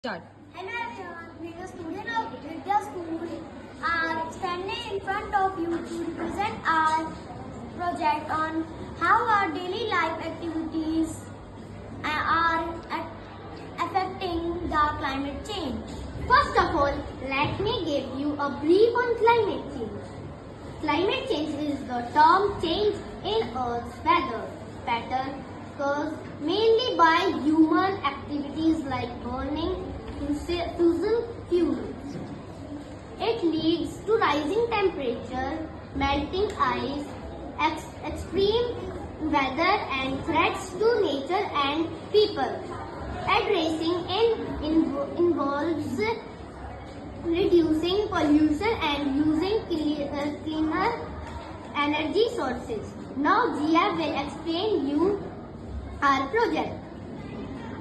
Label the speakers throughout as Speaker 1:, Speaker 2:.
Speaker 1: Start.
Speaker 2: Hello everyone, we are students of Vidya School are standing in front of you to represent our project on how our daily life activities are affecting the climate change.
Speaker 3: First of all, let me give you a brief on climate change. Climate change is the term change in Earth's weather pattern caused mainly by human activities like burning fossil fuels. It leads to rising temperature, melting ice, extreme weather and threats to nature and people. Addressing involves reducing pollution and using cleaner energy sources. Now Jia will explain you our project.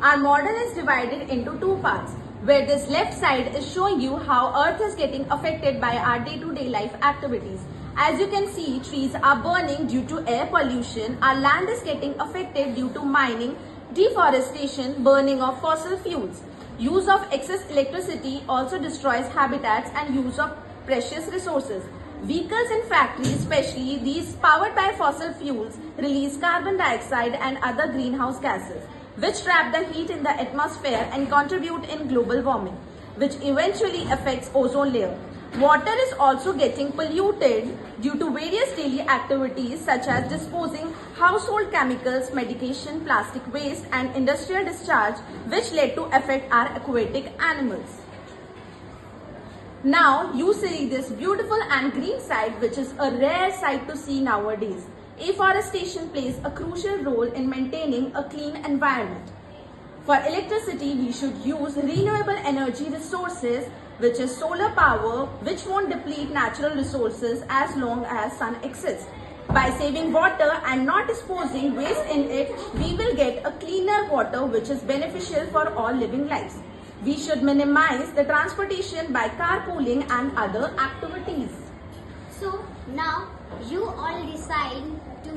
Speaker 1: Our model is divided into two parts, where this left side is showing you how Earth is getting affected by our day-to-day life activities. As you can see, trees are burning due to air pollution, our land is getting affected due to mining, deforestation, burning of fossil fuels. Use of excess electricity also destroys habitats and use of precious resources. Vehicles and factories, especially these powered by fossil fuels, release carbon dioxide and other greenhouse gases, which trap the heat in the atmosphere and contribute in global warming, which eventually affects ozone layer. Water is also getting polluted due to various daily activities such as disposing household chemicals, medication, plastic waste and industrial discharge, which led to affect our aquatic animals. Now you see this beautiful and green side, which is a rare sight to see nowadays. Afforestation plays a crucial role in maintaining a clean environment. For electricity, we should use renewable energy resources, which is solar power, which won't deplete natural resources as long as sun exists. By saving water and not disposing waste in it, we will get a cleaner water, which is beneficial for all living lives. We should minimize the transportation by carpooling and other activities.
Speaker 3: So now you all decide to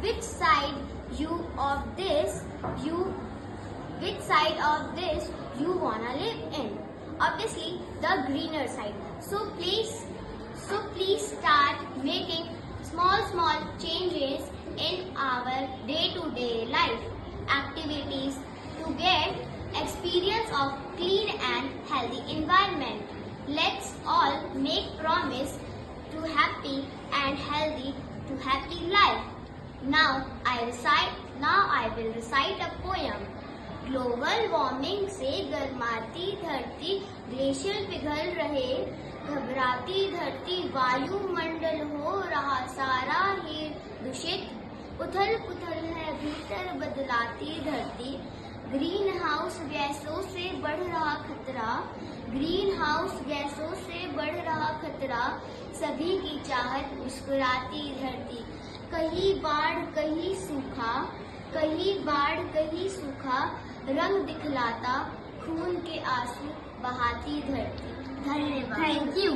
Speaker 3: which side of this you wanna live in. Obviously the greener side. So please start making small changes in our day-to-day life activities to get experience of clean and healthy environment. Let's all make promise to happy and healthy life. Now I will recite a poem. Global warming से गर्माती धरती, glacier पिघल रहे, घबराती धरती, वायुमंडल हो रहा सारा ही दूषित, उथल पुथल है भीतर बदलाती धरती, ग्रीन हाउस गैसों से बढ़ रहा खतरा, ग्रीन हाउस गैसों से बढ़ रहा खतरा, सभी की चाहत मुस्कुराती धरती, कहीं बाढ़ कहीं सूखा, रंग दिखलाता, खून के आंसू बहाती धरती. धन्यवाद.
Speaker 2: Thank you.